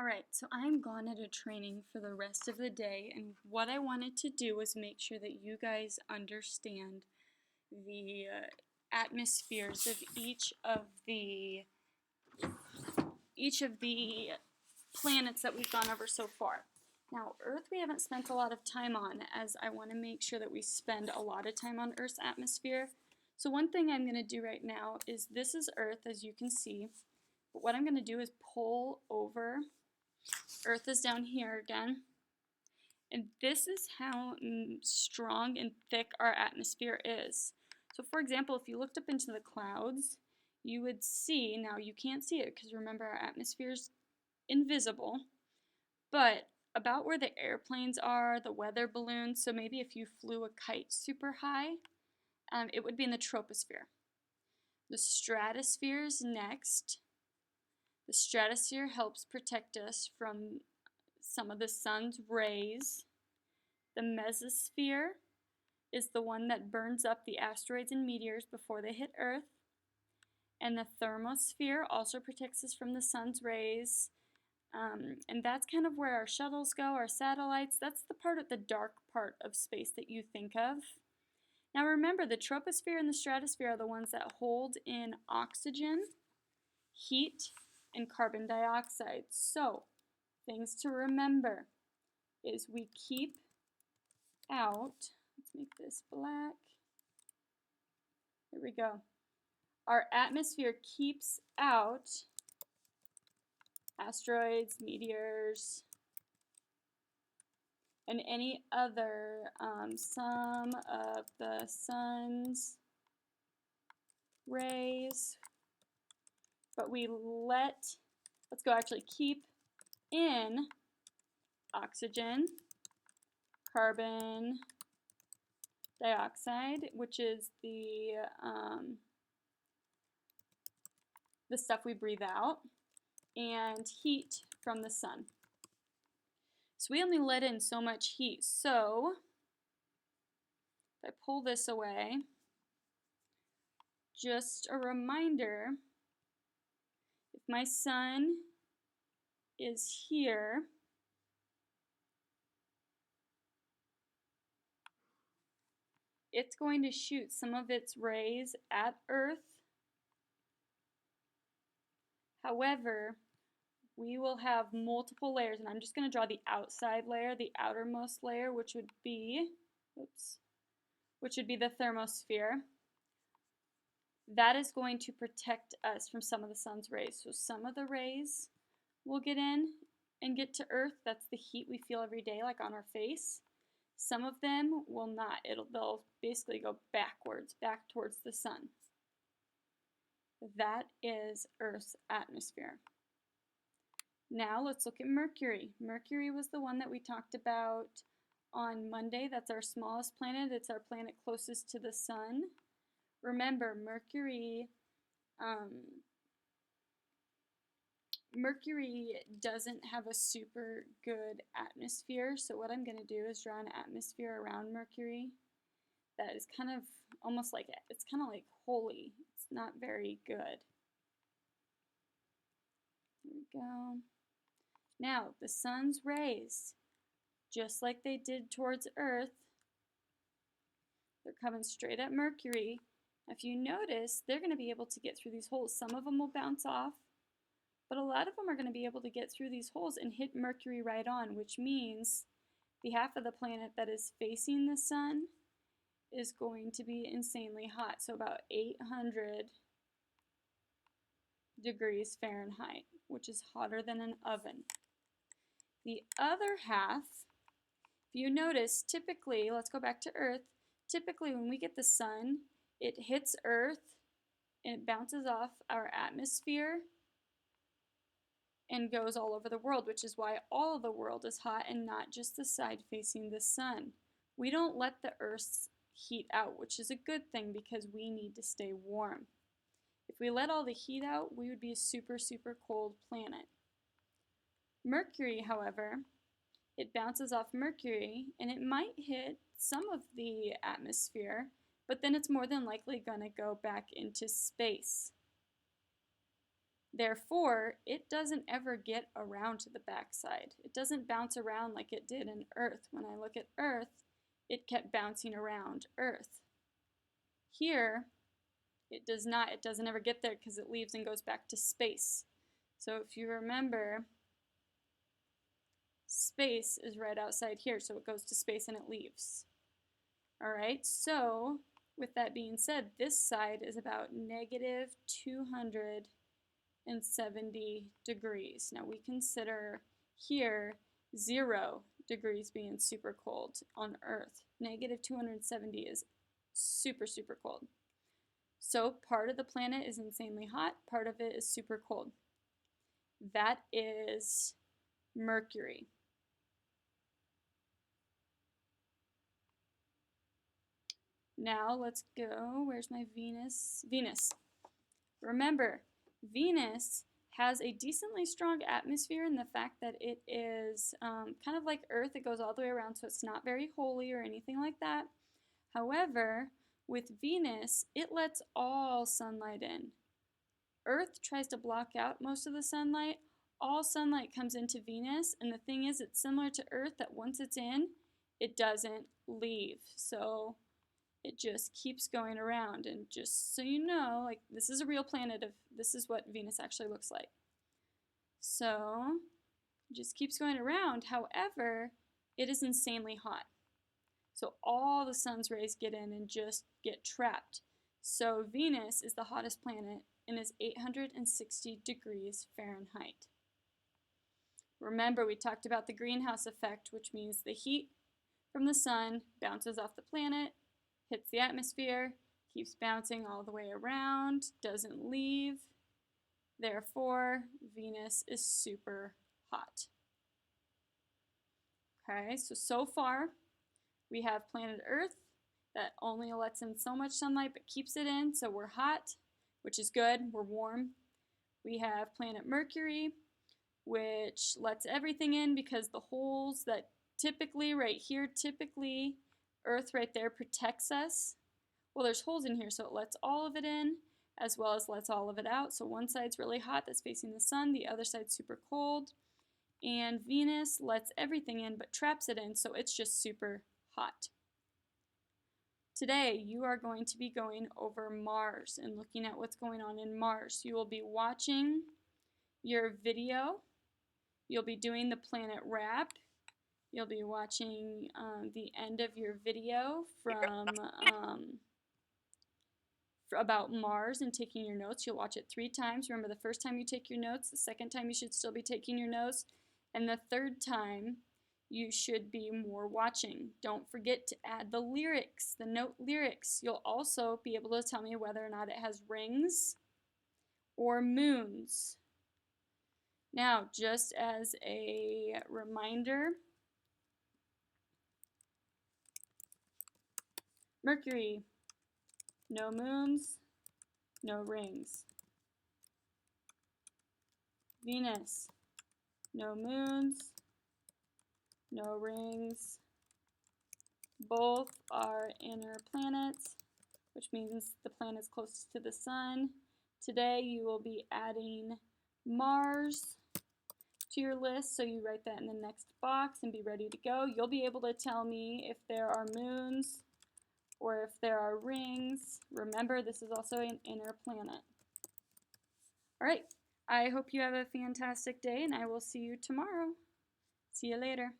Alright, so I'm gone at a training for the rest of the day, and what I wanted to do was make sure that you guys understand the atmospheres of each of the planets that we've gone over so far. Now, Earth we haven't spent a lot of time on, as I want to make sure that we spend a lot of time on Earth's atmosphere. So one thing I'm going to do right now is this is Earth, as you can see, but what I'm going to do is pull over. Earth is down here again. And this is how strong and thick our atmosphere is. So for example, if you looked up into the clouds, you would see, now you can't see it because remember our atmosphere is invisible, but about where the airplanes are, the weather balloons, so maybe if you flew a kite super high, it would be in the troposphere. The stratosphere is next. The stratosphere helps protect us from some of the sun's rays. The mesosphere is the one that burns up the asteroids and meteors before they hit Earth. And the thermosphere also protects us from the sun's rays. And that's kind of where our shuttles go, our satellites. That's the dark part of space that you think of. Now remember, the troposphere and the stratosphere are the ones that hold in oxygen, heat, and carbon dioxide. So, things to remember is we keep out, let's make this black, there we go. Our atmosphere keeps out asteroids, meteors, and any other, some of the sun's rays, but let's go actually keep in oxygen, carbon dioxide, which is the stuff we breathe out, and heat from the sun. So we only let in so much heat. So if I pull this away, just a reminder, if my sun is here, it's going to shoot some of its rays at Earth. However, we will have multiple layers, and I'm just going to draw the outside layer, the outermost layer, which would be the thermosphere. That is going to protect us from some of the sun's rays. So some of the rays will get in and get to Earth. That's the heat we feel every day, like on our face. Some of them will not. They'll basically go backwards, back towards the sun. That is Earth's atmosphere. Now let's look at Mercury. Mercury was the one that we talked about on Monday. That's our smallest planet. It's our planet closest to the sun. Remember, Mercury doesn't have a super good atmosphere, so what I'm going to do is draw an atmosphere around Mercury that is kind of almost like, it's kind of like holy. It's not very good. Here we go. Now, the sun's rays, just like they did towards Earth, they're coming straight at Mercury. If you notice, they're going to be able to get through these holes. Some of them will bounce off, but a lot of them are going to be able to get through these holes and hit Mercury right on, which means the half of the planet that is facing the sun is going to be insanely hot. So about 800 degrees Fahrenheit, which is hotter than an oven. The other half, if you notice, typically, let's go back to Earth, typically when we get the sun, it hits Earth and it bounces off our atmosphere and goes all over the world, which is why all of the world is hot and not just the side facing the sun. We don't let the Earth's heat out, which is a good thing because we need to stay warm. If we let all the heat out, we would be a super, super cold planet. Mercury, however, it bounces off Mercury and it might hit some of the atmosphere, but then it's more than likely going to go back into space. Therefore, it doesn't ever get around to the backside. It doesn't bounce around like it did in Earth. When I look at Earth, it kept bouncing around Earth. Here, it does not. It doesn't ever get there because it leaves and goes back to space. So if you remember, space is right outside here, so it goes to space and it leaves. All right, so with that being said, this side is about negative 270 degrees. Now we consider here 0 degrees being super cold on Earth. Negative 270 is super, super cold. So part of the planet is insanely hot, part of it is super cold. That is Mercury. Now let's go, where's my Venus? Venus. Remember, Venus has a decently strong atmosphere in the fact that it is kind of like Earth. It goes all the way around, so it's not very holy or anything like that. However, with Venus, it lets all sunlight in. Earth tries to block out most of the sunlight. All sunlight comes into Venus, and the thing is, it's similar to Earth that once it's in, it doesn't leave. So it just keeps going around. And just so you know, like, this is a real planet this is what Venus actually looks like. So it just keeps going around. However, it is insanely hot. So all the sun's rays get in and just get trapped. So Venus is the hottest planet and is 860 degrees Fahrenheit. Remember, we talked about the greenhouse effect, which means the heat from the sun bounces off the planet, hits the atmosphere, keeps bouncing all the way around, doesn't leave. Therefore, Venus is super hot. Okay, so far we have planet Earth that only lets in so much sunlight but keeps it in, so we're hot, which is good, we're warm. We have planet Mercury, which lets everything in because the holes that typically, right here, typically Earth right there protects us. Well, there's holes in here, so it lets all of it in as well as lets all of it out. So one side's really hot, that's facing the sun, the other side's super cold. And Venus lets everything in but traps it in, so it's just super hot. Today, you are going to be going over Mars and looking at what's going on in Mars. You will be watching your video. You'll be doing the planet wrap. You'll be watching the end of your video from about Mars and taking your notes. You'll watch it 3 times. Remember, the first time you take your notes, the second time you should still be taking your notes, and the third time you should be more watching. Don't forget to add the lyrics, the note lyrics. You'll also be able to tell me whether or not it has rings or moons. Now, just as a reminder, Mercury, no moons, no rings. Venus, no moons, no rings. Both are inner planets, which means the planets closest to the sun. Today you will be adding Mars to your list, so you write that in the next box and be ready to go. You'll be able to tell me if there are moons or if there are rings. Remember, this is also an inner planet. All right, I hope you have a fantastic day, and I will see you tomorrow. See you later.